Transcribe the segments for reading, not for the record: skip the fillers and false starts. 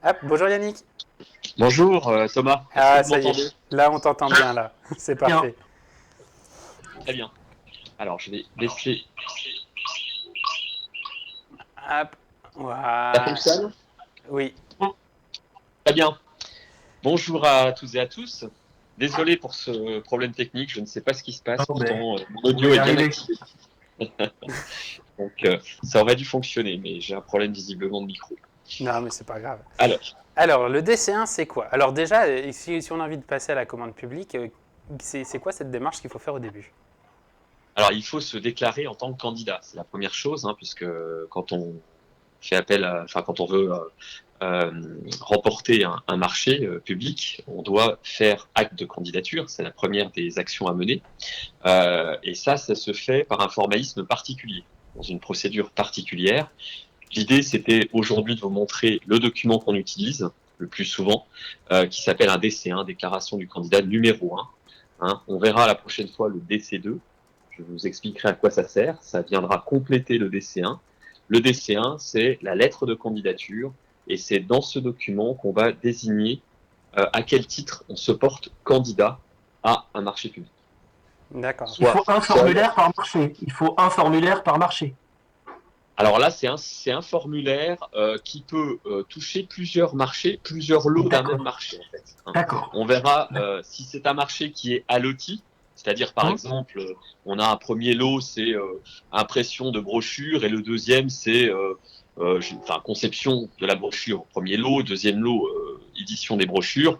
Hop, bonjour Yannick. Bonjour Thomas, est-ce que Ah, vous ça y est. m'entendez? Là, on t'entend bien, là. C'est Bien. parfait. Très bien. Alors je vais baisser. Hop. Ça Voilà. fonctionne? Oui. Très bien. Bonjour à toutes et à tous. Désolé pour ce problème technique, je ne sais pas ce qui se passe, Non, mais pourtant mon on va audio y est bien arriver. activé. Donc ça aurait dû fonctionner, mais j'ai un problème visiblement de micro. Non, mais c'est pas grave. Alors, Alors, le DC1, c'est quoi? Alors déjà, si on a envie de passer à la commande publique, c'est quoi cette démarche qu'il faut faire au début? alors il faut se déclarer en tant que candidat, c'est la première chose, hein, puisque quand on fait appel enfin quand on veut remporter un marché public, on doit faire acte de candidature. C'est la première des actions à mener. Et ça se fait par un formalisme particulier, dans une procédure particulière. L'idée, c'était aujourd'hui de vous montrer le document qu'on utilise le plus souvent, qui s'appelle un DC1, déclaration du candidat numéro 1. Hein, on verra la prochaine fois le DC2. Je vous expliquerai à quoi ça sert. Ça viendra compléter le DC1. Le DC1, c'est la lettre de candidature et c'est dans ce document qu'on va désigner à quel titre on se porte candidat à un marché public. D'accord. Il Soit faut un seul. formulaire par marché. Il faut un formulaire par marché. Alors là, c'est un formulaire qui peut toucher plusieurs marchés, plusieurs lots d'un même D'accord. marché en fait. Hein. D'accord. On verra si c'est un marché qui est alloti, c'est-à-dire par Hum, exemple, on a un premier lot, c'est impression de brochure, et le deuxième, c'est enfin conception de la brochure au premier lot, deuxième lot, édition des brochures.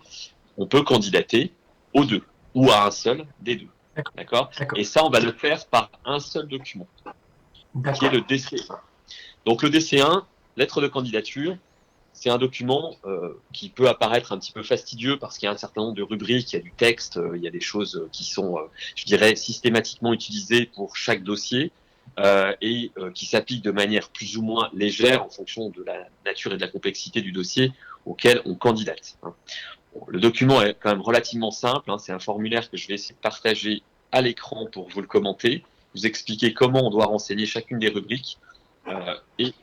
On peut candidater aux deux ou à un seul des deux. D'accord. D'accord. D'accord. Et ça, on va le faire par un seul document, qui est D'accord. le DC1. Donc le DC1, lettre de candidature, c'est un document qui peut apparaître un petit peu fastidieux parce qu'il y a un certain nombre de rubriques, il y a du texte, il y a des choses qui sont, je dirais, systématiquement utilisées pour chaque dossier et qui s'appliquent de manière plus ou moins légère en fonction de la nature et de la complexité du dossier auquel on candidate. Hein. Bon, le document est quand même relativement simple, hein, c'est un formulaire que je vais essayer de partager à l'écran pour vous le commenter, vous expliquer comment on doit renseigner chacune des rubriques. Et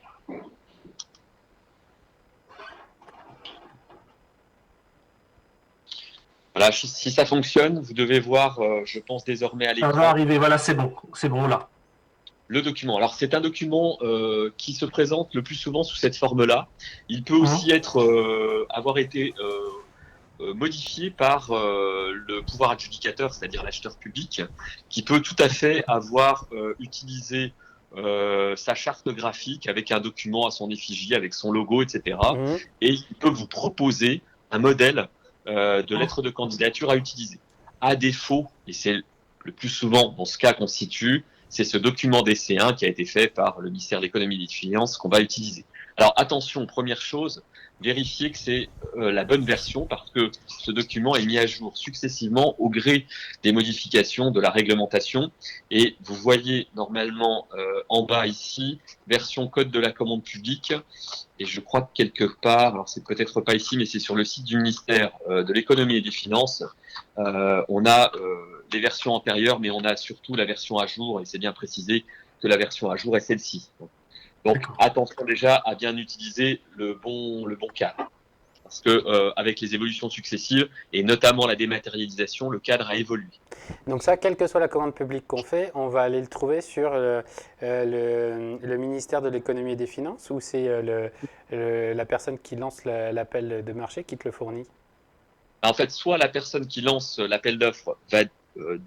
voilà, si ça fonctionne, vous devez voir, je pense désormais à Ça va l'écran, arriver. Voilà, c'est bon. C'est bon là. le document. Alors c'est un document qui se présente le plus souvent sous cette forme-là. Il peut Hum, aussi être avoir été modifié par le pouvoir adjudicateur, c'est-à-dire l'acheteur public, qui peut tout à fait avoir utilisé sa charte graphique avec un document à son effigie, avec son logo, etc. Mhm. Et il peut vous proposer un modèle de hum. lettre de candidature à utiliser. À défaut, et c'est le plus souvent dans ce cas qu'on situe, c'est ce document DC1 qui a été fait par le ministère de l'économie et des finances qu'on va utiliser. Alors attention, première chose, vérifier que c'est la bonne version parce que ce document est mis à jour successivement au gré des modifications de la réglementation. Et vous voyez normalement en bas ici, version code de la commande publique. Et je crois que quelque part, alors c'est peut-être pas ici, mais c'est sur le site du ministère de l'économie et des finances, on a les versions antérieures, mais on a surtout la version à jour, et c'est bien précisé que la version à jour est celle-ci. Donc D'accord. attention déjà à bien utiliser le bon cadre. Parce que avec les évolutions successives, et notamment la dématérialisation, le cadre a évolué. Donc ça, quelle que soit la commande publique qu'on fait, on va aller le trouver sur le ministère de l'économie et des finances ou c'est la personne qui lance l'appel de marché qui te le fournit? En fait, soit la personne qui lance l'appel d'offres va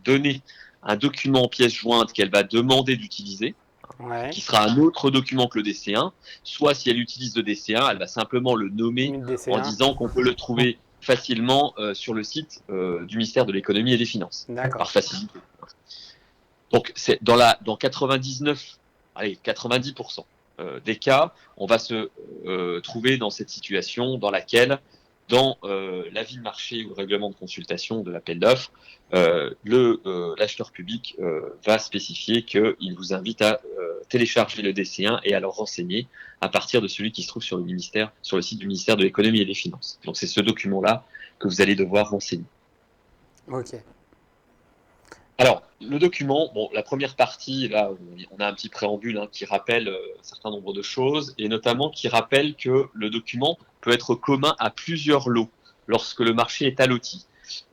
donner un document en pièce jointe qu'elle va demander d'utiliser, Ouais. qui sera un autre document que le DC1, soit si elle utilise le DC1, elle va simplement le nommer 1000 en DC1. disant qu'on peut le trouver facilement sur le site du ministère de l'économie et des finances, D'accord. par facilité. Donc c'est dans 99, allez 90% des cas, on va se trouver dans cette situation dans laquelle, dans l'avis de marché ou le règlement de consultation de l'appel d'offres, l'acheteur public va spécifier qu'il vous invite à télécharger le DC1 et à le renseigner à partir de celui qui se trouve sur sur le site du ministère de l'économie et des finances. Donc c'est ce document-là que vous allez devoir renseigner. Ok. Alors, le document, bon, la première partie, là, on a un petit préambule hein, qui rappelle un certain nombre de choses, et notamment qui rappelle que le document peut être commun à plusieurs lots lorsque le marché est alloti.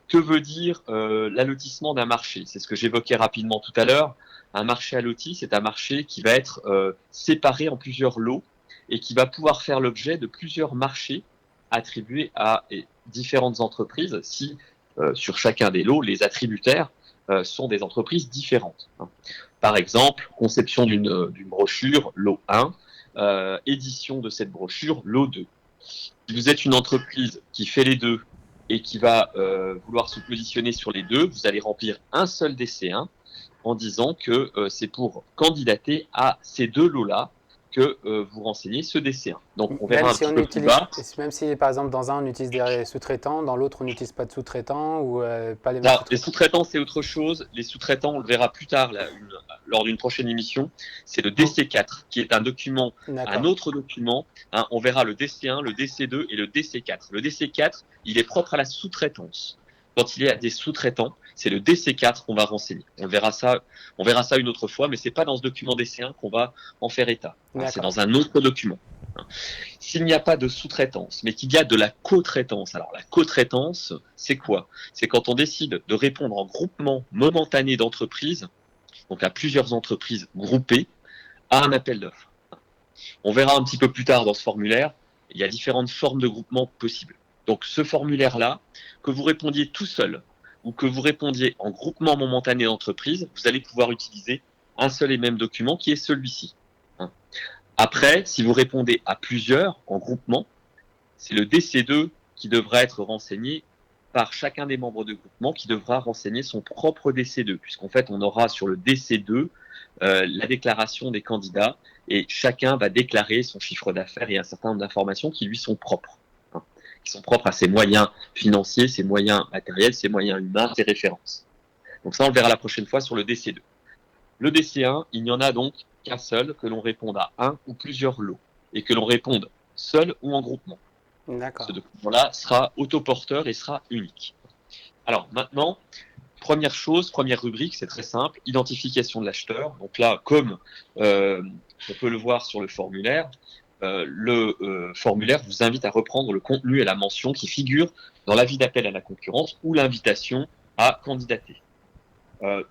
Que veut dire l'allotissement d'un marché? C'est ce que j'évoquais rapidement tout à l'heure. Un marché alloti, c'est un marché qui va être séparé en plusieurs lots et qui va pouvoir faire l'objet de plusieurs marchés attribués à différentes entreprises si sur chacun des lots, les attributaires sont des entreprises différentes. Par exemple, conception d'une brochure, lot 1, édition de cette brochure, lot 2. Si vous êtes une entreprise qui fait les deux et qui va vouloir se positionner sur les deux, vous allez remplir un seul DC1 en disant que c'est pour candidater à ces deux lots-là que vous renseignez ce DC1. Donc on verra un petit peu plus bas. Même si par exemple dans un on utilise des sous-traitants, dans l'autre on n'utilise pas de sous-traitants ou pas les mêmes Alors, les sous-traitants, c'est autre chose. Les sous-traitants, on le verra plus tard lors d'une prochaine émission. C'est le DC4 qui est un document, un autre document. On verra le DC1, le DC2 et le DC4. Le DC4, il est propre à la sous-traitance. Quand il y a des sous-traitants, c'est le DC4 qu'on va renseigner. On verra ça une autre fois, mais c'est pas dans ce document DC1 qu'on va en faire état. C'est dans un autre document. S'il n'y a pas de sous-traitance, mais qu'il y a de la co-traitance. Alors la co-traitance, c'est quoi? C'est quand on décide de répondre en groupement momentané d'entreprises, donc à plusieurs entreprises groupées, à un appel d'offres. On verra un petit peu plus tard dans ce formulaire, il y a différentes formes de groupement possibles. Donc ce formulaire-là, que vous répondiez tout seul ou que vous répondiez en groupement momentané d'entreprises, vous allez pouvoir utiliser un seul et même document qui est celui-ci. Après, si vous répondez à plusieurs en groupement, c'est le DC2 qui devra être renseigné par chacun des membres de groupement qui devra renseigner son propre DC2, puisqu'en fait, on aura sur le DC2 la déclaration des candidats et chacun va déclarer son chiffre d'affaires et un certain nombre d'informations qui lui sont propres, qui sont propres à ses moyens financiers, ses moyens matériels, ses moyens humains, ses références. Donc ça, on le verra la prochaine fois sur le DC2. Le DC1, il n'y en a donc qu'un seul, que l'on réponde à un ou plusieurs lots, et que l'on réponde seul ou en groupement. D'accord. Ce document-là sera autoporteur et sera unique. Alors maintenant, première rubrique, c'est très simple, identification de l'acheteur. Donc là, comme on peut le voir sur le formulaire vous invite à reprendre le contenu et la mention qui figure dans l'avis d'appel à la concurrence ou l'invitation à candidater.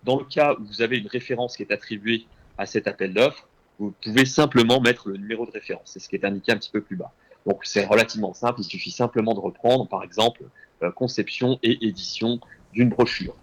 Dans le cas où vous avez une référence qui est attribuée à cet appel d'offres, vous pouvez simplement mettre le numéro de référence. C'est ce qui est indiqué un petit peu plus bas. Donc c'est relativement simple, il suffit simplement de reprendre, par exemple, conception et édition d'une brochure.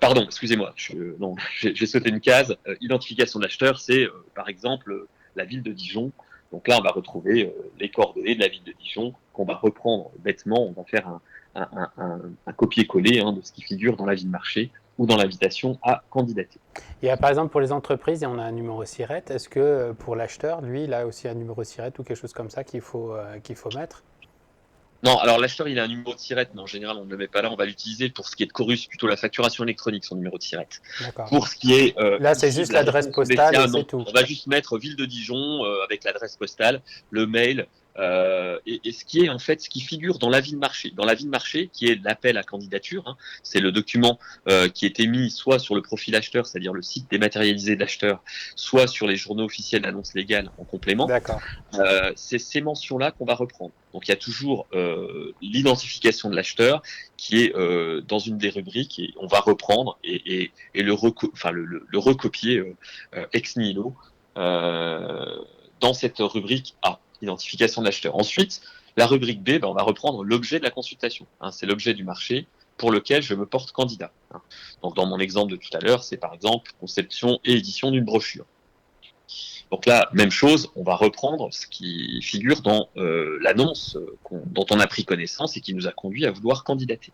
Pardon, excusez-moi, j'ai sauté une case. Identification de l'acheteur, c'est par exemple la ville de Dijon. Donc là, on va retrouver les coordonnées de la ville de Dijon qu'on va reprendre bêtement. On va faire un copier-coller de ce qui figure dans l'avis de marché ou dans l'invitation à candidater. Il y a par exemple pour les entreprises, on a un numéro SIRET. Est-ce que pour l'acheteur, lui, il a aussi un numéro SIRET ou quelque chose comme ça qu'il faut mettre? Non, alors l'acheteur, il a un numéro de SIRET, mais en général, on ne le met pas là. On va l'utiliser pour ce qui est de Corus, plutôt la facturation électronique, son numéro de SIRET. D'accord. Pour ce qui est là, c'est juste l'adresse postale et c'est tout. On va juste mettre ville de Dijon avec l'adresse postale, le mail et ce qui est en fait ce qui figure dans l'avis de marché. Dans l'avis de marché, qui est l'appel à candidature, c'est le document qui est émis soit sur le profil acheteur, c'est-à-dire le site dématérialisé de l'acheteur, soit sur les journaux officiels d'annonces légales en complément. D'accord. C'est ces mentions-là qu'on va reprendre. Donc il y a toujours l'identification de l'acheteur qui est dans une des rubriques et on va reprendre et le recopier ex nihilo dans cette rubrique A, identification de l'acheteur. Ensuite, la rubrique B, on va reprendre l'objet de la consultation. C'est l'objet du marché pour lequel je me porte candidat. Donc dans mon exemple de tout à l'heure, c'est par exemple conception et édition d'une brochure. Donc là, même chose, on va reprendre ce qui figure dans l'annonce dont on a pris connaissance et qui nous a conduit à vouloir candidater.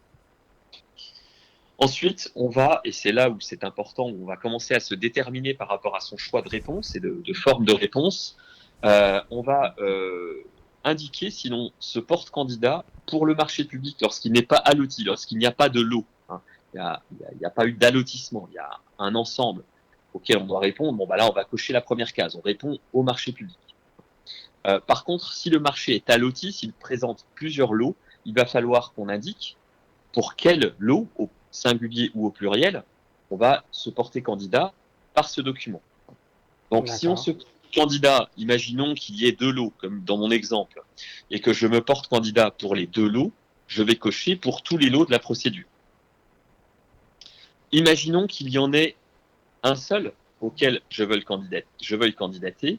Ensuite, on va, et c'est là où c'est important, on va commencer à se déterminer par rapport à son choix de réponse et de forme de réponse. On va indiquer si l'on se porte candidat pour le marché public lorsqu'il n'est pas alloti, lorsqu'il n'y a pas de lot. Il n'y a pas eu d'allotissement, il y a un ensemble auquel on doit répondre. Là, on va cocher la première case, on répond au marché public. Par contre, si le marché est alloti, s'il présente plusieurs lots, il va falloir qu'on indique pour quel lot, au singulier ou au pluriel, on va se porter candidat par ce document. Donc, si on se candidat, imaginons qu'il y ait 2 lots, comme dans mon exemple, et que je me porte candidat pour les 2 lots, je vais cocher pour tous les lots de la procédure. Imaginons qu'il y en ait un seul auquel je veuille candidater.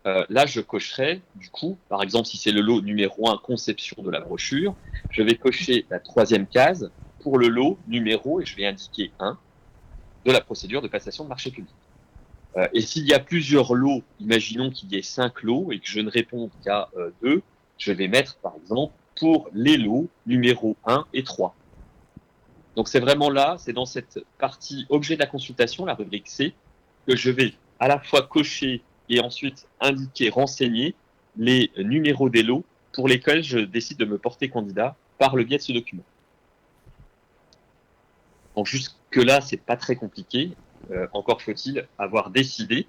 Là, je cocherai, du coup, par exemple, si c'est le lot numéro 1, conception de la brochure, je vais cocher la 3e case pour le lot numéro, et je vais indiquer 1 de la procédure de passation de marché public. Et s'il y a plusieurs lots, imaginons qu'il y ait 5 lots et que je ne réponde qu'à 2, je vais mettre, par exemple, pour les lots numéro 1 et 3. Donc c'est vraiment là, c'est dans cette partie objet de la consultation, la rubrique C, que je vais à la fois cocher et ensuite indiquer, renseigner les numéros des lots pour lesquels je décide de me porter candidat par le biais de ce document. Donc jusque-là, c'est pas très compliqué. Encore faut-il avoir décidé,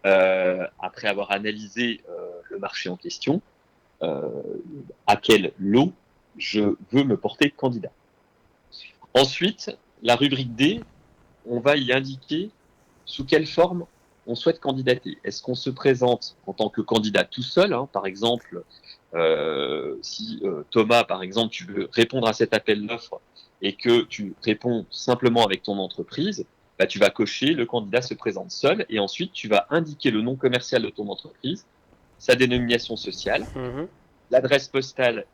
après avoir analysé le marché en question, à quel lot je veux me porter candidat. Ensuite, la rubrique D, on va y indiquer sous quelle forme on souhaite candidater. Est-ce qu'on se présente en tant que candidat tout seul, par exemple, si Thomas, par exemple, tu veux répondre à cet appel d'offres et que tu réponds simplement avec ton entreprise, bah, tu vas cocher le candidat se présente seul et ensuite tu vas indiquer le nom commercial de ton entreprise, sa dénomination sociale, l'adresse postale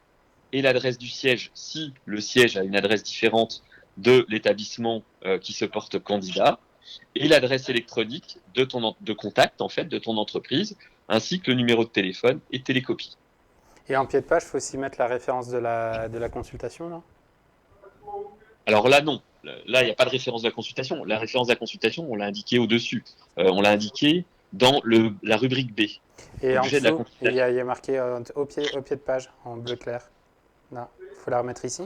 et l'adresse du siège si le siège a une adresse différente de l'établissement qui se porte candidat, et l'adresse électronique de contact en fait de ton entreprise, ainsi que le numéro de téléphone et télécopie. Et en pied de page, il faut aussi mettre la référence de la consultation, là? Alors là, non. Là, il n'y a pas de référence de la consultation. La référence de la consultation, on l'a indiqué au-dessus. On l'a indiqué dans la rubrique B. Et en Objet de la dessous, il y consultation. a marqué au pied de page, en bleu clair. Là, il faut la remettre ici?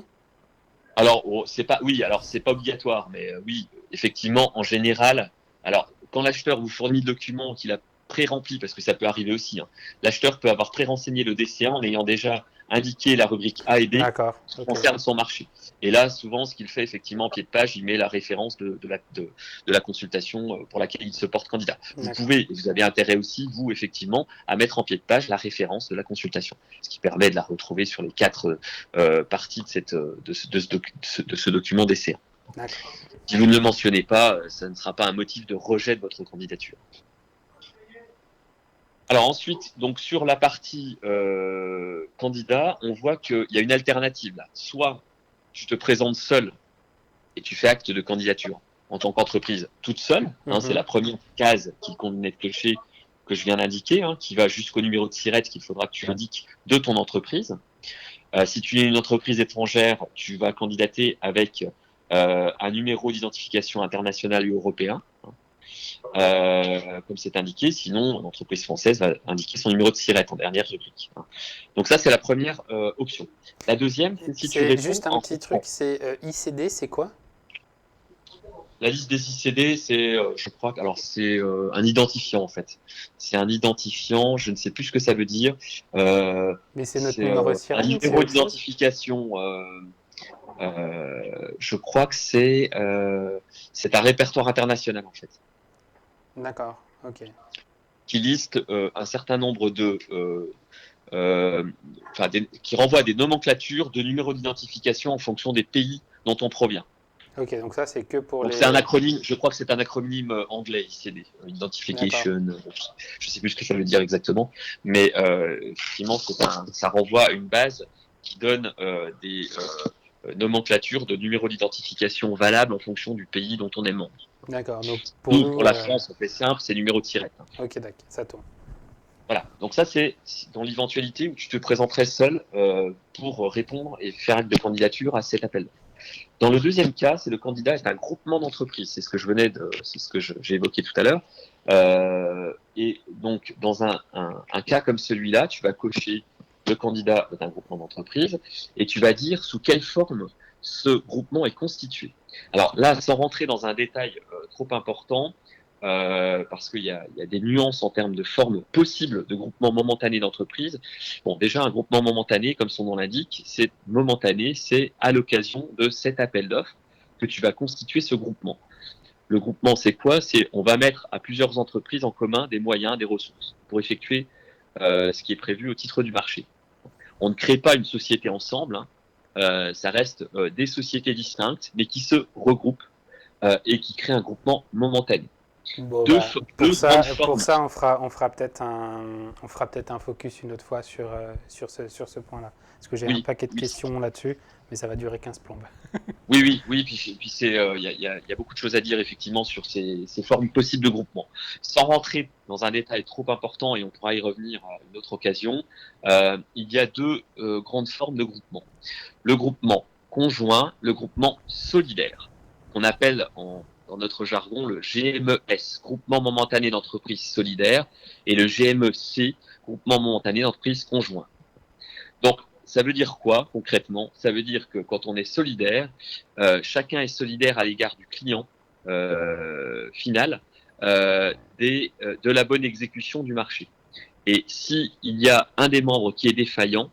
Alors, c'est pas, oui, alors c'est pas obligatoire, mais oui, effectivement, en général, alors quand l'acheteur vous fournit le document qu'il a pré-rempli, parce que ça peut arriver aussi, l'acheteur peut avoir pré-renseigné le DCA en ayant déjà indiqué la rubrique A et B D'accord. qui Ok. concerne son marché. Et là, souvent, ce qu'il fait effectivement en pied de page, il met la référence de la consultation pour laquelle il se porte candidat. Vous D'accord. pouvez, et vous avez intérêt aussi, vous, effectivement, à mettre en pied de page la référence de la consultation, ce qui permet de la retrouver sur les 4 parties de ce document d'essai. D'accord. Si vous ne le mentionnez pas, ça ne sera pas un motif de rejet de votre candidature. Alors ensuite, donc sur la partie candidat, on voit qu'il y a une alternative là. Soit tu te présentes seul et tu fais acte de candidature en tant qu'entreprise toute seule. C'est la première case qu'il convenait de cocher que je viens d'indiquer, qui va jusqu'au numéro de SIRET qu'il faudra que tu indiques de ton entreprise. Si tu es une entreprise étrangère, tu vas candidater avec un numéro d'identification international et européen, comme c'est indiqué. Sinon, l'entreprise française va indiquer son numéro de SIRET en dernière rubrique. Donc ça, c'est la première option. La deuxième, c'est si tu C'est réponds juste un en petit truc, comptant. c'est ICD, c'est quoi? La liste des ICD, c'est, je crois, alors c'est un identifiant en fait. C'est un identifiant, je ne sais plus ce que ça veut dire. Mais c'est notre C'est numéro de un sirène ou c'est numéro autre chose? d'identification. Je crois que c'est un répertoire international en fait, D'accord, ok. qui liste un certain nombre qui renvoie à des nomenclatures de numéros d'identification en fonction des pays dont on provient. Ok, donc ça c'est que pour Donc c'est un les... acronyme, je crois que c'est un acronyme anglais, ICD, D'accord, Identification, je sais plus ce que ça veut dire exactement, mais effectivement ça renvoie à une base qui donne des nomenclatures de numéros d'identification valables en fonction du pays dont on est membre. d'accord. Donc pour Nous, pour nous... la France, on fait simple, c'est numéro de SIRET. Ok, d'accord, ça tourne. Voilà, donc ça c'est dans l'éventualité où tu te présenterais seul pour répondre et faire acte de candidature à cet appel. Dans le deuxième cas, c'est le candidat est un groupement d'entreprises. C'est ce que j'ai évoqué tout à l'heure. Et donc, dans un cas comme celui-là, tu vas cocher le candidat est un groupement d'entreprises et tu vas dire sous quelle forme ce groupement est constitué. Alors là, sans rentrer dans un détail trop important, parce qu'il y a des nuances en termes de forme possible de groupement momentané d'entreprise. Bon, déjà, un groupement momentané, comme son nom l'indique, c'est momentané, c'est à l'occasion de cet appel d'offres que tu vas constituer ce groupement. Le groupement, c'est quoi? C'est on va mettre à plusieurs entreprises en commun des moyens, des ressources pour effectuer ce qui est prévu au titre du marché. On ne crée pas une société ensemble, hein. Ça reste des sociétés distinctes, mais qui se regroupent et qui créent un groupement momentané. Bon, Deux, bah, deux grandes pour formes. ça, on fera peut-être un focus une autre fois sur ce point-là. Parce que j'ai un Oui, paquet de oui, questions là-dessus, mais ça va durer 15 plombes. oui. Puis c'est, il y a beaucoup de choses à dire effectivement sur ces formes possibles de groupement. Sans rentrer dans un détail trop important, et on pourra y revenir à une autre occasion, il y a deux grandes formes de groupement. Le groupement conjoint, le groupement solidaire, qu'on appelle dans notre jargon le GMES, groupement momentané d'entreprises solidaires, et le GMEC, groupement momentané d'entreprises conjoints. Donc, ça veut dire quoi concrètement? Ça veut dire que quand on est solidaire, chacun est solidaire à l'égard du client final de la bonne exécution du marché. Et si il y a un des membres qui est défaillant,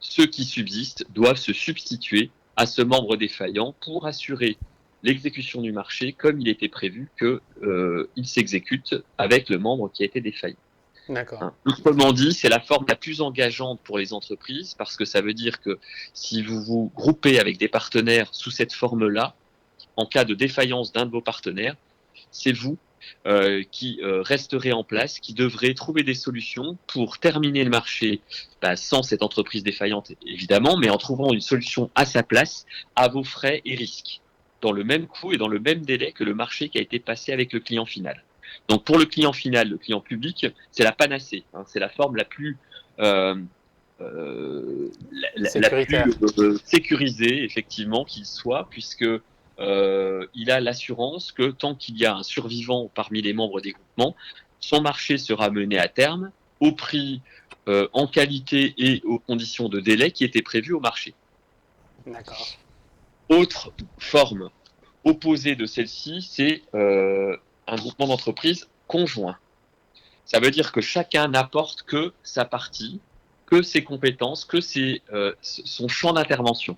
ceux qui subsistent doivent se substituer à ce membre défaillant pour assurer l'exécution du marché comme il était prévu qu'il s'exécute avec le membre qui a été défaillant. D'accord. Hein. Autrement dit, c'est la forme la plus engageante pour les entreprises parce que ça veut dire que si vous vous groupez avec des partenaires sous cette forme-là, en cas de défaillance d'un de vos partenaires, c'est vous qui resterez en place, qui devrez trouver des solutions pour terminer le marché sans cette entreprise défaillante, évidemment, mais en trouvant une solution à sa place, à vos frais et risques, dans le même coût et dans le même délai que le marché qui a été passé avec le client final. Donc pour le client final, le client public, c'est la panacée, hein, c'est la forme la plus la plus Sécuritaire. sécurisée effectivement qu'il soit, puisque il a l'assurance que tant qu'il y a un survivant parmi les membres des groupements, son marché sera mené à terme au prix, en qualité et aux conditions de délai qui étaient prévues au marché. D'accord. Autre forme opposée de celle-ci, c'est un groupement d'entreprises conjoint. Ça veut dire que chacun n'apporte que sa partie, que ses compétences, que son champ d'intervention.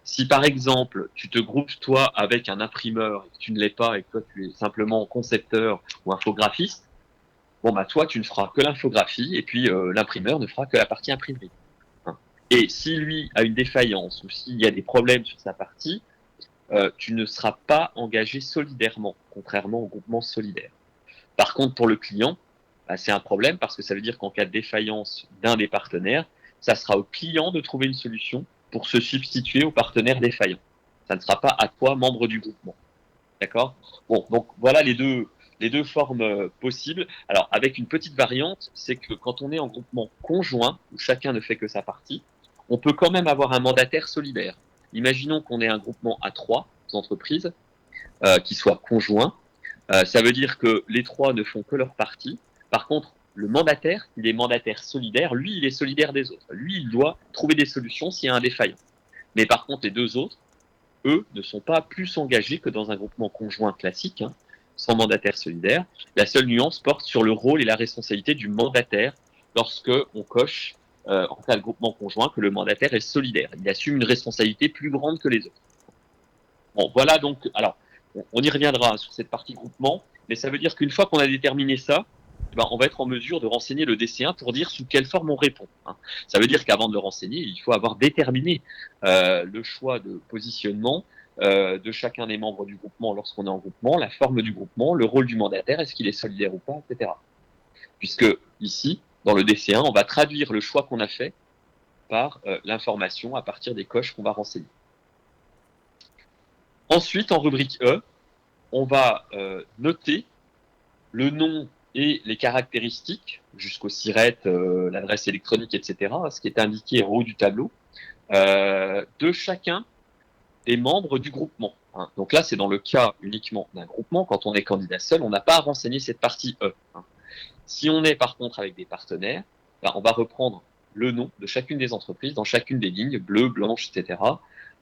Si par exemple, tu te groupes toi avec un imprimeur et que tu ne l'es pas et que toi tu es simplement concepteur ou infographiste, bon bah toi tu ne feras que l'infographie et puis l'imprimeur ne fera que la partie imprimerie. Hein. Et si lui a une défaillance ou s'il y a des problèmes sur sa partie, tu ne seras pas engagé solidairement, contrairement au groupement solidaire. Par contre, pour le client, c'est un problème parce que ça veut dire qu'en cas de défaillance d'un des partenaires, ça sera au client de trouver une solution pour se substituer au partenaire défaillant. Ça ne sera pas à toi, membre du groupement. D'accord? Bon, donc voilà les deux formes possibles. Alors, avec une petite variante, c'est que quand on est en groupement conjoint, où chacun ne fait que sa partie, on peut quand même avoir un mandataire solidaire. Imaginons qu'on ait un groupement à 3 entreprises qui soient conjoints. Ça veut dire que les 3 ne font que leur partie. Par contre, le mandataire, il est mandataire solidaire, lui, il est solidaire des autres. Lui, il doit trouver des solutions s'il y a un défaillant. Mais par contre, les 2 autres, eux, ne sont pas plus engagés que dans un groupement conjoint classique, hein, sans mandataire solidaire. La seule nuance porte sur le rôle et la responsabilité du mandataire lorsque on coche, en cas de groupement conjoint, que le mandataire est solidaire. Il assume une responsabilité plus grande que les autres. Bon, voilà donc, alors, on y reviendra sur cette partie groupement, mais ça veut dire qu'une fois qu'on a déterminé ça, on va être en mesure de renseigner le DC1 pour dire sous quelle forme on répond. Hein. Ça veut dire qu'avant de le renseigner, il faut avoir déterminé le choix de positionnement de chacun des membres du groupement lorsqu'on est en groupement, la forme du groupement, le rôle du mandataire, est-ce qu'il est solidaire ou pas, etc. Puisque ici, dans le DC1, on va traduire le choix qu'on a fait par l'information à partir des coches qu'on va renseigner. Ensuite, en rubrique E, on va noter le nom et les caractéristiques, jusqu'au SIRET, l'adresse électronique, etc., ce qui est indiqué en haut du tableau, de chacun des membres du groupement. Hein. Donc là, c'est dans le cas uniquement d'un groupement. Quand on est candidat seul, on n'a pas à renseigner cette partie E. Hein. Si on est par contre avec des partenaires, on va reprendre le nom de chacune des entreprises dans chacune des lignes, bleues, blanches, etc.,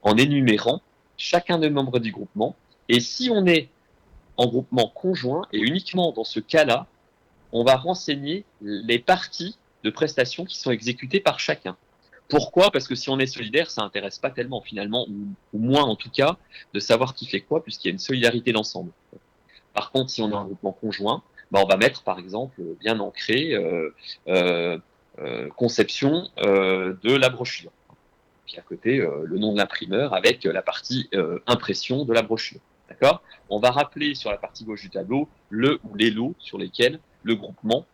en énumérant chacun des membres du groupement. Et si on est en groupement conjoint, et uniquement dans ce cas-là, on va renseigner les parties de prestations qui sont exécutées par chacun. Pourquoi? Parce que si on est solidaire, ça intéresse pas tellement finalement, ou moins en tout cas, de savoir qui fait quoi, puisqu'il y a une solidarité d'ensemble. Par contre, si on a un groupement conjoint, bah, on va mettre par exemple bien ancré euh, conception de la brochure. Puis à côté, le nom de l'imprimeur avec la partie impression de la brochure. D'accord? On va rappeler sur la partie gauche du tableau le ou les lots sur lesquels le groupement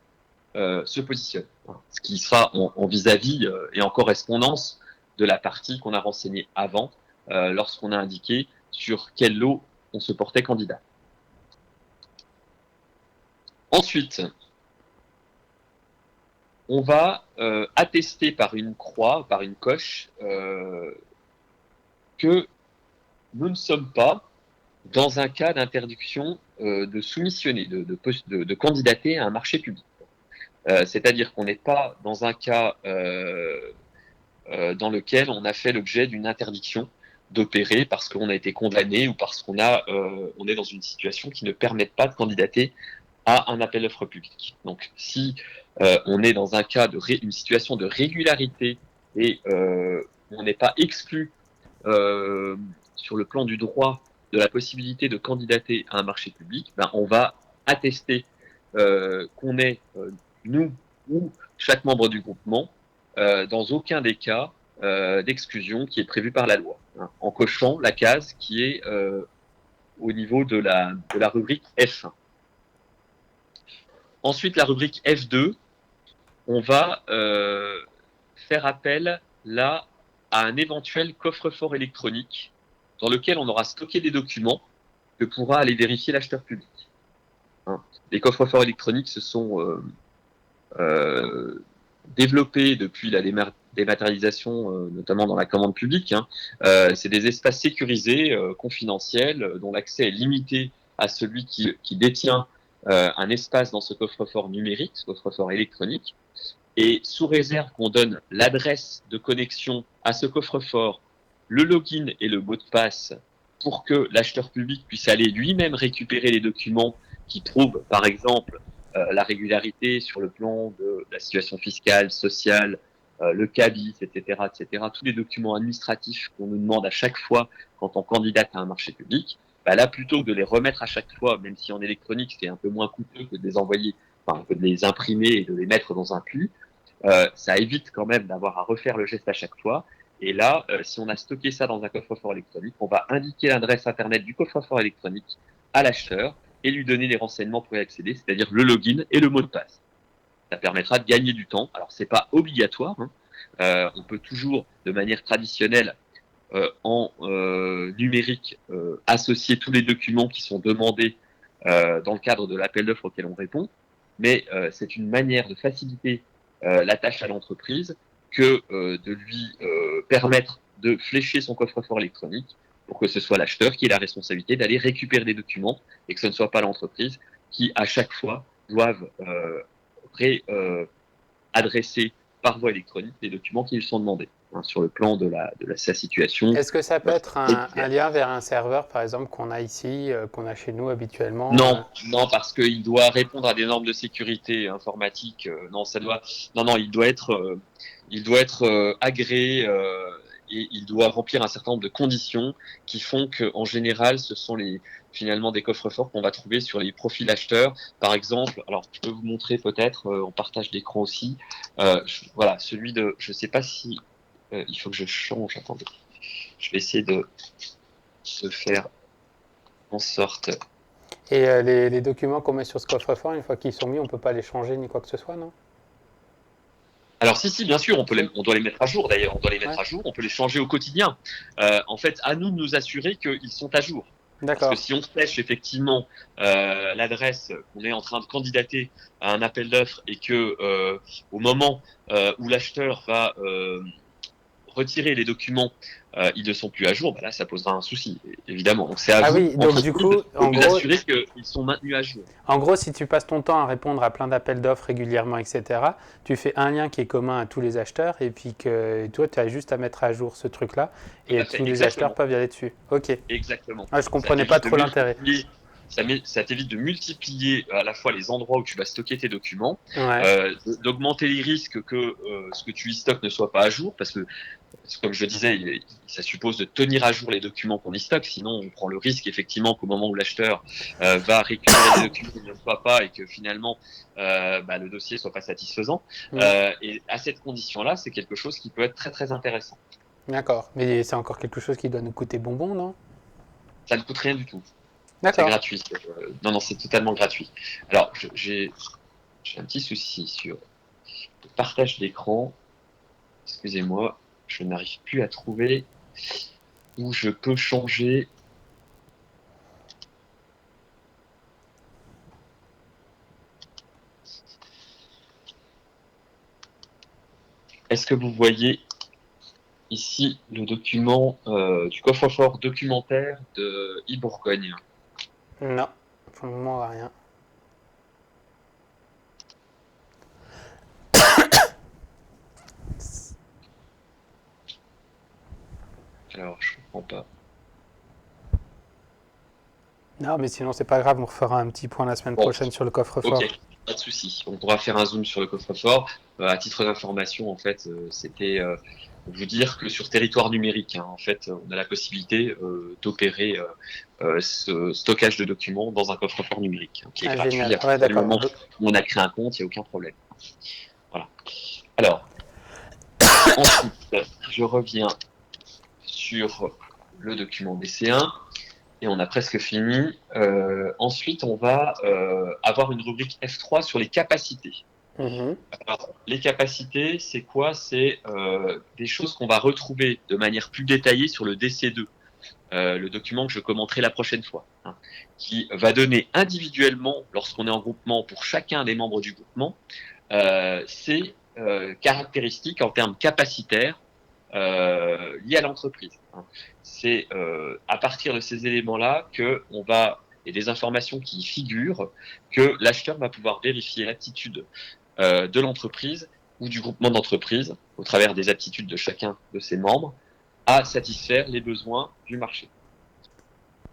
se positionne. Ce qui sera en vis-à-vis et en correspondance de la partie qu'on a renseignée avant, lorsqu'on a indiqué sur quel lot on se portait candidat. Ensuite, on va attester par une croix, par une coche, que nous ne sommes pas dans un cas d'interdiction de soumissionner, de candidater à un marché public. C'est-à-dire qu'on n'est pas dans un cas dans lequel on a fait l'objet d'une interdiction d'opérer parce qu'on a été condamné ou parce qu'on on est dans une situation qui ne permet pas de candidater à un appel d'offres public. Donc, si on est dans un cas une situation de régularité et on n'est pas exclu sur le plan du droit de la possibilité de candidater à un marché public, ben, on va attester qu'on est, nous ou chaque membre du groupement, dans aucun des cas d'exclusion qui est prévu par la loi, hein, en cochant la case qui est au niveau de la rubrique F1. Ensuite, la rubrique F2, on va faire appel là à un éventuel coffre-fort électronique dans lequel on aura stocké des documents que pourra aller vérifier l'acheteur public. Hein. Les coffres-forts électroniques se sont développés depuis la dématérialisation, notamment dans la commande publique. Hein. C'est des espaces sécurisés, confidentiels, dont l'accès est limité à celui qui détient un espace dans ce coffre-fort numérique, ce coffre-fort électronique, et sous réserve qu'on donne l'adresse de connexion à ce coffre-fort, le login et le mot de passe pour que l'acheteur public puisse aller lui-même récupérer les documents qui prouvent, par exemple, la régularité sur le plan de la situation fiscale, sociale, le CABIS, etc., etc., tous les documents administratifs qu'on nous demande à chaque fois quand on candidate à un marché public. Bah là, plutôt que de les remettre à chaque fois, même si en électronique c'est un peu moins coûteux que de les envoyer, enfin que de les imprimer et de les mettre dans un flux, ça évite quand même d'avoir à refaire le geste à chaque fois. Et là, si on a stocké ça dans un coffre-fort électronique, on va indiquer l'adresse internet du coffre-fort électronique à l'acheteur et lui donner les renseignements pour y accéder, c'est-à-dire le login et le mot de passe. Ça permettra de gagner du temps. Alors c'est pas obligatoire, hein. On peut toujours, de manière traditionnelle, en numérique, associer tous les documents qui sont demandés dans le cadre de l'appel d'offres auquel on répond, mais c'est une manière de faciliter la tâche à l'entreprise que de lui permettre de flécher son coffre-fort électronique pour que ce soit l'acheteur qui ait la responsabilité d'aller récupérer des documents et que ce ne soit pas l'entreprise qui, à chaque fois, doive adresser par voie électronique les documents qui lui sont demandés, hein, sur le plan de sa situation. Est-ce que ça peut être un lien vers un serveur, par exemple, qu'on a ici, qu'on a chez nous habituellement? Non, non, parce qu'il doit répondre à des normes de sécurité informatique. Non, il doit être agréé et il doit remplir un certain nombre de conditions qui font qu'en général, ce sont finalement des coffres-forts qu'on va trouver sur les profils acheteurs. Par exemple, alors je peux vous montrer peut-être en partage d'écran aussi. Voilà, celui de, je sais pas si il faut que je change. Attendez, je vais essayer de faire en sorte. Et les documents qu'on met sur ce coffre-fort, une fois qu'ils sont mis, on ne peut pas les changer ni quoi que ce soit, non? Alors si, bien sûr, on doit les mettre à jour d'ailleurs, on doit les mettre à jour, on peut les changer au quotidien. En fait, à nous de nous assurer qu'ils sont à jour. Parce que si on flèche effectivement l'adresse qu'on est en train de candidater à un appel d'offres et que au moment où l'acheteur va retirer les documents, ils ne sont plus à jour, bah là ça posera un souci, évidemment. Donc c'est à vous, oui, donc du coup, en gros, assurer qu'ils sont maintenus à jour. En gros, si tu passes ton temps à répondre à plein d'appels d'offres régulièrement, etc., tu fais un lien qui est commun à tous les acheteurs et puis que toi, tu as juste à mettre à jour ce truc-là et tous les acheteurs peuvent y aller dessus. Ok. Exactement. Ah, je ne comprenais pas trop l'intérêt. ça t'évite de multiplier à la fois les endroits où tu vas stocker tes documents, Ouais. d'augmenter les risques que ce que tu y stockes ne soit pas à jour, parce que comme je disais, ça suppose de tenir à jour les documents qu'on y stocke, sinon on prend le risque effectivement qu'au moment où l'acheteur va récupérer les documents, il ne soit pas et que finalement le dossier soit pas satisfaisant. Mm. Et à cette condition-là, c'est quelque chose qui peut être très très intéressant. D'accord. Mais c'est encore quelque chose qui doit nous coûter bonbon, non? Ça ne coûte rien du tout. C'est D'accord. gratuit. Non, c'est totalement gratuit. Alors, j'ai un petit souci sur le partage d'écran. Excusez-moi, je n'arrive plus à trouver où je peux changer. Est-ce que vous voyez ici le document du coffre-fort documentaire de e-Bourgogne? Non. Pour le moment, rien. Alors, je comprends pas. Non, mais sinon, c'est pas grave. On refera un petit point la semaine Bon, prochaine sur le coffre-fort. ok, pas de souci. On pourra faire un zoom sur le coffre-fort. À titre d'information, en fait, c'était vous dire que sur territoire numérique, en fait, on a la possibilité d'opérer ce stockage de documents dans un coffre-fort numérique, qui est Ah, gratuit génial. à Ouais, partir du d'accord. moment où on a créé un compte, il n'y a aucun problème. Voilà. Alors, ensuite, je reviens sur le document DC1 et on a presque fini. Ensuite, on va avoir une rubrique F3 sur les capacités. Mhm. Alors, les capacités, c'est quoi? C'est des choses qu'on va retrouver de manière plus détaillée sur le DC2, le document que je commenterai la prochaine fois, qui va donner individuellement, lorsqu'on est en groupement, pour chacun des membres du groupement, ces caractéristiques en termes capacitaires liées à l'entreprise. C'est à partir de ces éléments-là que on va et des informations qui y figurent que l'acheteur va pouvoir vérifier l'aptitude de l'entreprise ou du groupement d'entreprises, au travers des aptitudes de chacun de ses membres, à satisfaire les besoins du marché.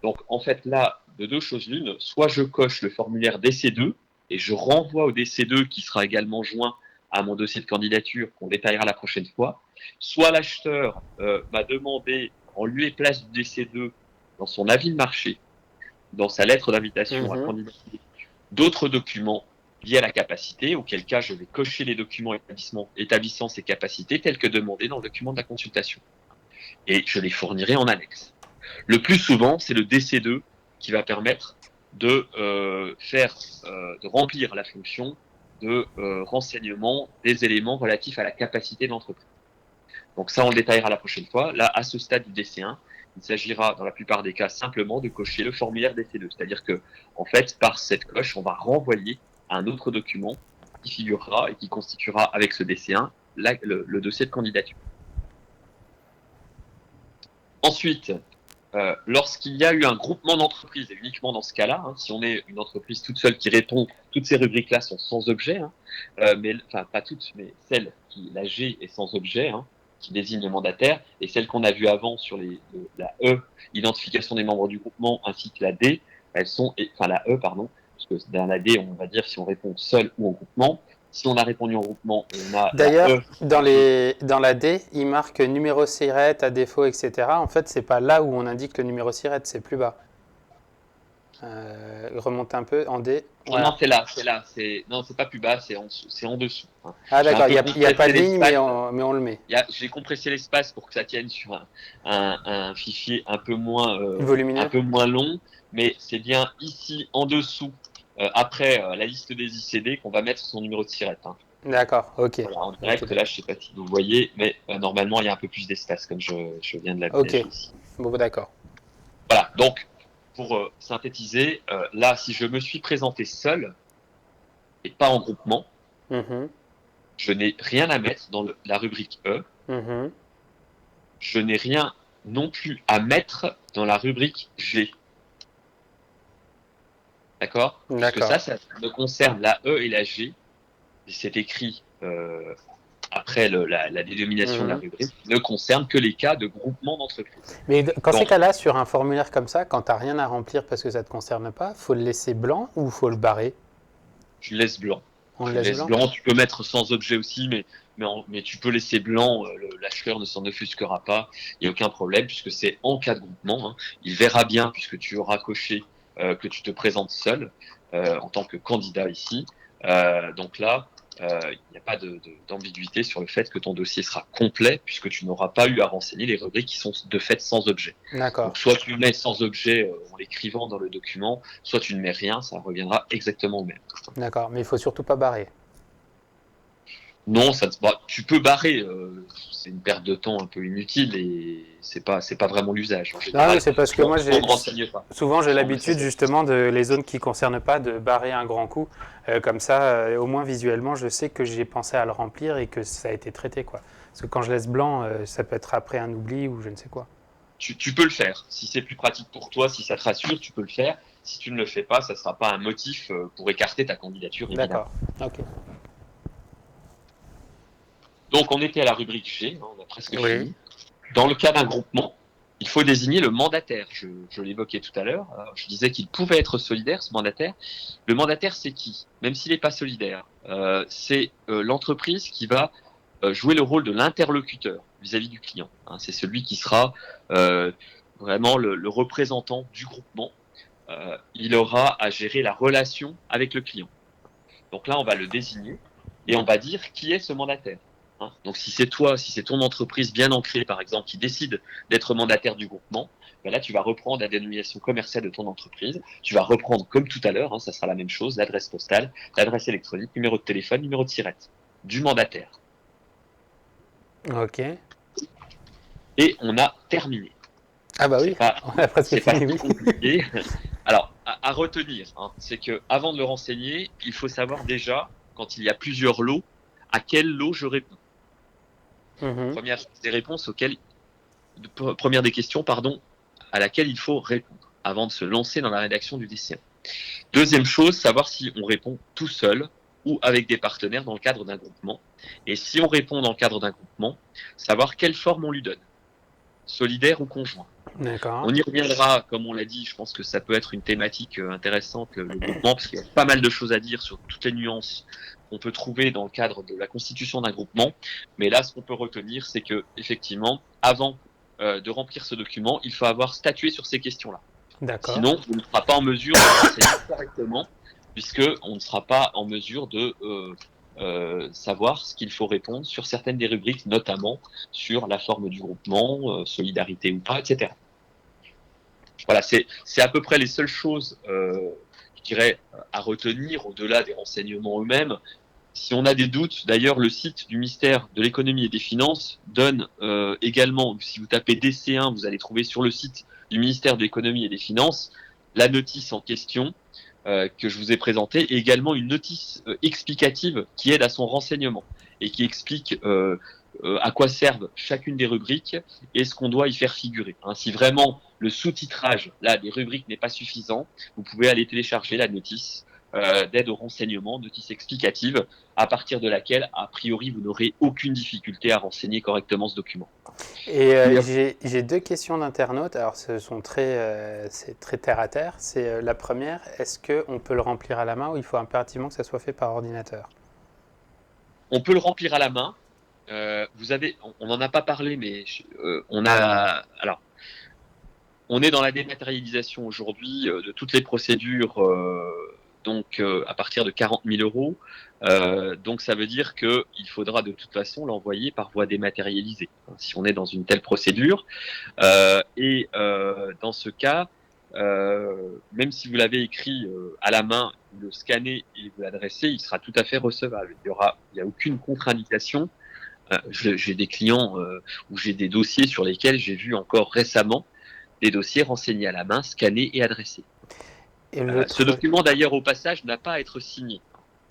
Donc, en fait, là, de deux choses l'une, soit je coche le formulaire DC2 et je renvoie au DC2 qui sera également joint à mon dossier de candidature qu'on détaillera la prochaine fois, soit l'acheteur m'a demandé en lieu et place du DC2 dans son avis de marché, dans sa lettre d'invitation à Mhm. candidater, d'autres documents liés à la capacité, auquel cas je vais cocher les documents établissant ces capacités tels que demandés dans le document de la consultation. Et je les fournirai en annexe. Le plus souvent, c'est le DC2 qui va permettre de de remplir la fonction de renseignement des éléments relatifs à la capacité de l'entreprise. Donc ça, on le détaillera la prochaine fois. Là, à ce stade du DC1, il s'agira dans la plupart des cas simplement de cocher le formulaire DC2. C'est-à-dire que, en fait, par cette coche, on va renvoyer à un autre document qui figurera et qui constituera avec ce DC1 le dossier de candidature. Ensuite, lorsqu'il y a eu un groupement d'entreprises, et uniquement dans ce cas-là, si on est une entreprise toute seule qui répond, toutes ces rubriques-là sont sans objet, mais enfin pas toutes, mais celle qui, la G est sans objet, qui désigne le mandataire, et celle qu'on a vue avant sur la E, identification des membres du groupement, ainsi que la D, elles sont, enfin la E, pardon, parce que dans la D, on va dire si on répond seul ou en groupement. Si on a répondu en groupement, on a la D'ailleurs, E. dans la D, il marque numéro SIRET à défaut, etc. En fait, c'est pas là où on indique le numéro SIRET, c'est plus bas. Remonte un peu en D. Non, non, Voilà. c'est là, non, c'est pas plus bas, c'est en dessous. Ah J'ai un d'accord, peu y a pas compressé de ligne, mais l'espace. on le met. J'ai compressé l'espace pour que ça tienne sur un fichier un Volumineux. peu moins long, mais c'est bien ici en dessous, après la liste des ICD, qu'on va mettre son numéro de SIRET. D'accord, ok. Voilà, en Ok, direct, là, je sais pas si vous voyez, mais normalement, il y a un peu plus d'espace, comme je viens de ok. l'aménager ici. Bon, d'accord. Voilà, donc, pour synthétiser, là, si je me suis présenté seul et pas en groupement, Mhm, je n'ai rien à mettre dans la rubrique E. mhm. Je n'ai rien non plus à mettre dans la rubrique G. D'accord? Puisque D'accord. ça me concerne la E et la G. C'est écrit après la dénomination de la Mhm. rubrique, ne concerne que les cas de groupement d'entreprises. Mais quand ces Donc, cas-là, sur un formulaire comme ça, quand tu n'as rien à remplir parce que ça ne te concerne pas, faut le laisser blanc ou faut le barrer? tu laisses blanc. On le Tu laisse laisses blanc? blanc, tu peux mettre sans objet aussi, mais tu peux laisser blanc, l'acheteur ne s'en offusquera pas, il n'y a aucun problème, puisque c'est en cas de groupement, hein. Il verra bien, puisque tu auras coché que tu te présentes seul en tant que candidat ici. Donc là, il n'y a pas d'ambiguïté sur le fait que ton dossier sera complet, puisque tu n'auras pas eu à renseigner les rubriques qui sont de fait sans objet. D'accord, Donc soit tu mets sans objet en l'écrivant dans le document, soit tu ne mets rien, ça reviendra exactement au même. d'accord. Mais il faut surtout pas barrer. Non, tu peux barrer. C'est une perte de temps un peu inutile et c'est pas vraiment l'usage. En Non, mais général, c'est parce que moi, on ne renseigne pas. souvent j'ai On le fait l'habitude ça. justement de les zones qui ne concernent pas de barrer un grand coup. Comme ça, au moins visuellement, je sais que j'ai pensé à le remplir et que ça a été traité, quoi. Parce que quand je laisse blanc, ça peut être après un oubli ou je ne sais quoi. Tu peux le faire. Si c'est plus pratique pour toi, si ça te rassure, tu peux le faire. Si tu ne le fais pas, ça ne sera pas un motif pour écarter ta candidature, évidemment. D'accord, ok. Donc, on était à la rubrique G, hein, on a presque Oui. fini. Dans le cas d'un groupement, il faut désigner le mandataire. Je l'évoquais tout à l'heure. Je disais qu'il pouvait être solidaire, ce mandataire. Le mandataire, c'est qui? Même s'il n'est pas solidaire, c'est l'entreprise qui va jouer le rôle de l'interlocuteur vis-à-vis du client. Hein. C'est celui qui sera vraiment le représentant du groupement. Il aura à gérer la relation avec le client. Donc là, on va le désigner et on va dire qui est ce mandataire. Hein. Donc si c'est toi, si c'est ton entreprise bien ancrée, par exemple, qui décide d'être mandataire du groupement, ben là, tu vas reprendre la dénomination commerciale de ton entreprise. Tu vas reprendre, comme tout à l'heure, hein, ça sera la même chose, l'adresse postale, l'adresse électronique, numéro de téléphone, numéro de SIRET du mandataire. Ok. Et on a terminé. Ah bah oui, on a presque C'est pas fini, si oui. compliqué. Alors, à retenir, hein, c'est que avant de le renseigner, il faut savoir déjà, quand il y a plusieurs lots, à quel lot je réponds. Mhm. Première des questions, pardon, à laquelle il faut répondre avant de se lancer dans la rédaction du DCA. Deuxième chose, savoir si on répond tout seul ou avec des partenaires dans le cadre d'un groupement. Et si on répond dans le cadre d'un groupement, savoir quelle forme on lui donne, solidaire ou conjoint. D'accord. On y reviendra, comme on l'a dit, je pense que ça peut être une thématique intéressante, le groupement, parce qu'il y a pas mal de choses à dire sur toutes les nuances qu'on peut trouver dans le cadre de la constitution d'un groupement. Mais là, ce qu'on peut retenir, c'est que effectivement, avant de remplir ce document, il faut avoir statué sur ces questions-là. D'accord. Sinon, on ne sera pas en mesure de renseigner correctement, puisque on ne sera pas en mesure de savoir ce qu'il faut répondre sur certaines des rubriques, notamment sur la forme du groupement, solidarité ou pas, etc. Voilà, c'est à peu près les seules choses, je dirais, à retenir au-delà des renseignements eux-mêmes. Si on a des doutes, d'ailleurs, le site du ministère de l'économie et des finances donne également, si vous tapez DC1, vous allez trouver sur le site du ministère de l'économie et des finances la notice en question que je vous ai présentée et également une notice explicative qui aide à son renseignement et qui explique à quoi servent chacune des rubriques et ce qu'on doit y faire figurer. Hein, si vraiment le sous-titrage là des rubriques n'est pas suffisant, vous pouvez aller télécharger la notice d'aide au renseignement, notice explicative, à partir de laquelle, a priori, vous n'aurez aucune difficulté à renseigner correctement ce document. Et Et, j'ai deux questions d'internautes. Alors, c'est très terre à terre. C'est la première, est-ce qu'on peut le remplir à la main ou il faut impérativement que ça soit fait par ordinateur? on peut le remplir à la main. On n'en a pas parlé, mais alors, on est dans la dématérialisation aujourd'hui de toutes les procédures, à partir de 40 000 euros. Donc ça veut dire qu'il faudra de toute façon l'envoyer par voie dématérialisée, hein, si on est dans une telle procédure. Dans ce cas, même si vous l'avez écrit à la main, vous le scannez et vous l'adressez, il sera tout à fait recevable. Il y a aucune contre-indication. J'ai des clients ou j'ai des dossiers sur lesquels j'ai vu encore récemment des dossiers renseignés à la main, scannés et adressés. Et Ce document, d'ailleurs, au passage, n'a pas à être signé.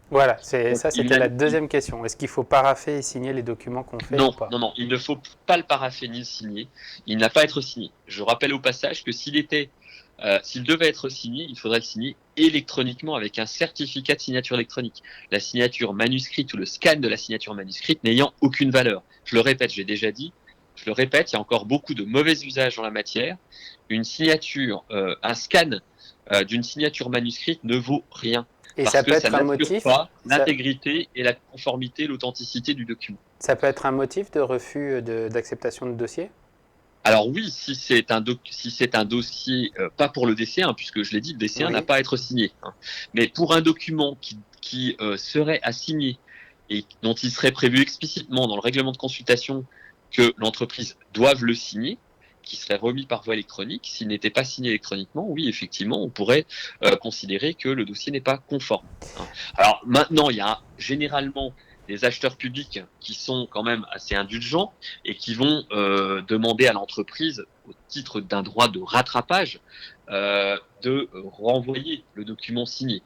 voilà, Donc, ça c'était la deuxième question. Est-ce qu'il faut parapher et signer les documents qu'on fait ou non, pas? non, non, il ne faut pas le parapher ni le signer. Il n'a pas à être signé. Je rappelle au passage que s'il était S'il devait être signé, il faudrait le signer électroniquement avec un certificat de signature électronique. La signature manuscrite ou le scan de la signature manuscrite n'ayant aucune valeur. Je le répète, j'ai déjà dit, je le répète, il y a encore beaucoup de mauvais usages dans la matière. Une signature, un scan d'une signature manuscrite ne vaut rien. Et Parce ça que peut ça être un n'assure motif, pas ça, l'intégrité et la conformité, l'authenticité du document. ça peut être un motif de refus d'acceptation de dossier? Alors oui, si c'est un dossier, pas pour le DC1, puisque je l'ai dit, le DC1 n'a Oui. pas à être signé, hein. Mais pour un document qui serait à signer et dont il serait prévu explicitement dans le règlement de consultation que l'entreprise doive le signer, qui serait remis par voie électronique, s'il n'était pas signé électroniquement, oui, effectivement, on pourrait considérer que le dossier n'est pas conforme, hein. Alors maintenant, il y a généralement des acheteurs publics qui sont quand même assez indulgents et qui vont demander à l'entreprise, au titre d'un droit de rattrapage, de renvoyer le document signé.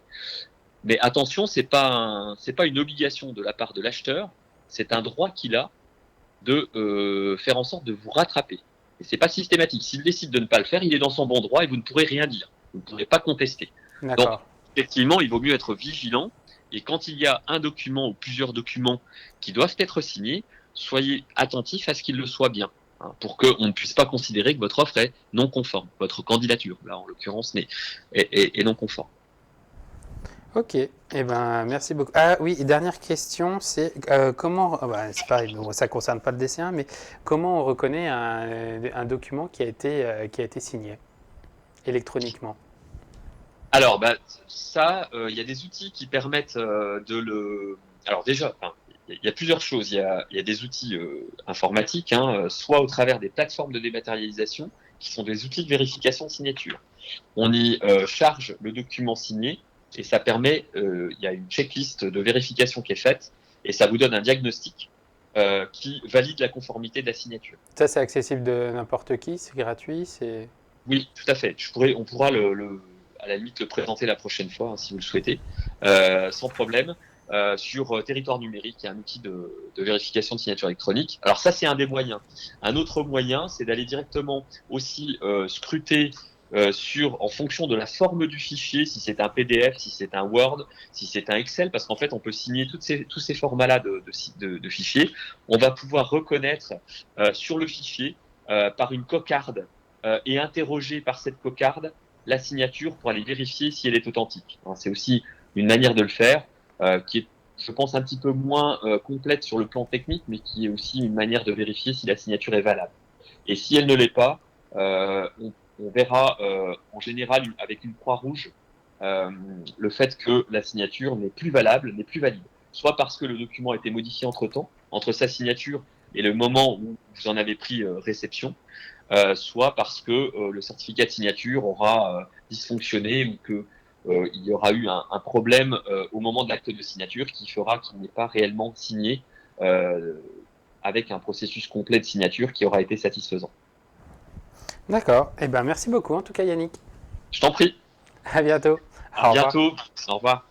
Mais attention, c'est pas une obligation de la part de l'acheteur, c'est un droit qu'il a de faire en sorte de vous rattraper. Et c'est pas systématique. S'il décide de ne pas le faire, il est dans son bon droit et vous ne pourrez rien dire. Vous ne pourrez pas contester. Donc, D'accord. effectivement, il vaut mieux être vigilant. Et quand il y a un document ou plusieurs documents qui doivent être signés, soyez attentifs à ce qu'ils le soient bien, hein, pour qu'on ne puisse pas considérer que votre offre est non conforme. Votre candidature, là en l'occurrence, est non conforme. Ok, eh ben, merci beaucoup. Ah oui, et dernière question, c'est comment, c'est pareil, bon, ça ne concerne pas le DC1, mais comment on reconnaît un document qui a été signé électroniquement? Alors, bah, ça, il y a des outils qui permettent de le. Alors déjà, enfin, il y a plusieurs choses. Il y a des outils informatiques, hein, soit au travers des plateformes de dématérialisation, qui sont des outils de vérification de signature. On y charge le document signé et ça permet, il y a une checklist de vérification qui est faite et ça vous donne un diagnostic qui valide la conformité de la signature. Ça, c'est accessible de n'importe qui, c'est gratuit, c'est... Oui, tout à fait. On pourra à la limite le présenter la prochaine fois, hein, si vous le souhaitez, sans problème. Sur Territoire Numérique, il y a un outil de vérification de signature électronique. Alors ça, c'est un des moyens. Un autre moyen, c'est d'aller directement aussi scruter en fonction de la forme du fichier, si c'est un PDF, si c'est un Word, si c'est un Excel, parce qu'en fait, on peut signer tous ces formats-là de fichiers. On va pouvoir reconnaître sur le fichier par une cocarde et interroger par cette cocarde la signature pour aller vérifier si elle est authentique. C'est aussi une manière de le faire qui est, je pense, un petit peu moins complète sur le plan technique, mais qui est aussi une manière de vérifier si la signature est valable. Et si elle ne l'est pas, on verra en général avec une croix rouge le fait que la signature n'est plus valable, n'est plus valide. Soit parce que le document a été modifié entre-temps, entre sa signature et le moment où vous en avez pris réception, soit parce que le certificat de signature aura dysfonctionné ou que il y aura eu un problème au moment de l'acte de signature qui fera qu'il n'est pas réellement signé avec un processus complet de signature qui aura été satisfaisant. D'accord, eh ben, merci beaucoup en tout cas Yannick. Je t'en prie. À bientôt. À Au revoir. bientôt. Au revoir.